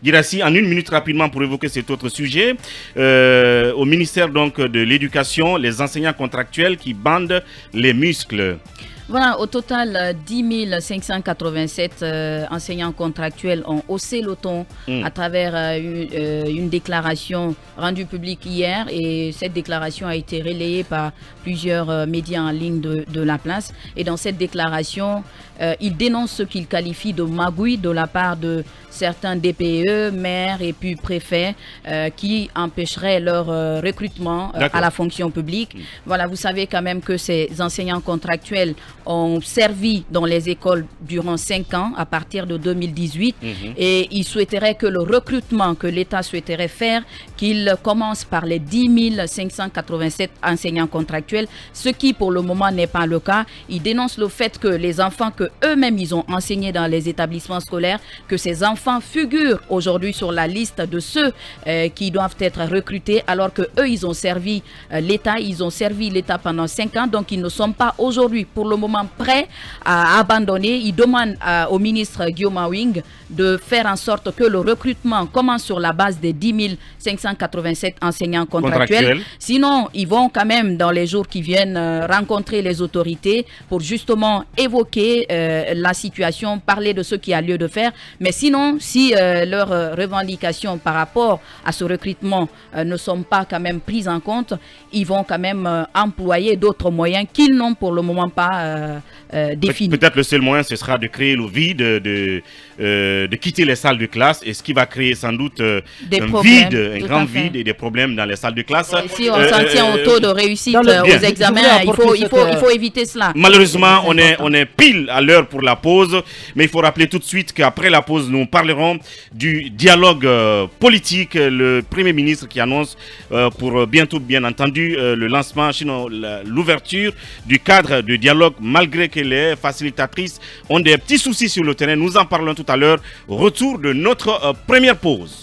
Girassi, en une minute rapidement pour évoquer cet autre sujet. Au ministère donc de l'Éducation, les enseignants contractuels qui bandent les muscles. Voilà, au total, 10 587 enseignants contractuels ont haussé le ton à travers une déclaration rendue publique hier. Et cette déclaration a été relayée par plusieurs médias en ligne de la place. Et dans cette déclaration, ils dénoncent ce qu'ils qualifient de magouille de la part de certains DPE, maires et puis préfets qui empêcheraient leur recrutement à la fonction publique. Voilà, vous savez quand même que ces enseignants contractuels ont servi dans les écoles durant 5 ans à partir de 2018 et ils souhaiteraient que le recrutement que l'État souhaiterait faire, qu'il commence par les 10 587 enseignants contractuels, ce qui pour le moment n'est pas le cas. Ils dénoncent le fait que les enfants que eux-mêmes ils ont enseignés dans les établissements scolaires, que ces enfants figurent aujourd'hui sur la liste de ceux qui doivent être recrutés alors que eux ils ont servi l'État, ils ont servi l'État pendant 5 ans, donc ils ne sont pas aujourd'hui pour le moment prêts à abandonner. Ils demandent au ministre Guillaume Awing de faire en sorte que le recrutement commence sur la base des 10 587 enseignants contractuels. Sinon, ils vont quand même dans les jours qui viennent rencontrer les autorités pour justement évoquer la situation, parler de ce qu'il y a lieu de faire. Mais sinon, si leurs revendications par rapport à ce recrutement ne sont pas quand même prises en compte, ils vont quand même employer d'autres moyens qu'ils n'ont pour le moment pas définis. Peut-être le seul moyen, ce sera de créer le vide, de quitter les salles de classe, et ce qui va créer sans doute un grand vide et des problèmes dans les salles de classe. Si on s'en tient au taux de réussite aux examens, il faut éviter cela. Malheureusement, on est pile à l'heure pour la pause, mais il faut rappeler tout de suite qu'après la pause, nous parlerons du dialogue politique. Le Premier ministre qui annonce pour bientôt, bien entendu, le lancement, sinon l'ouverture du cadre de dialogue, malgré que les facilitatrices ont des petits soucis sur le terrain. Nous en parlons tout à l'heure. Retour de notre première pause.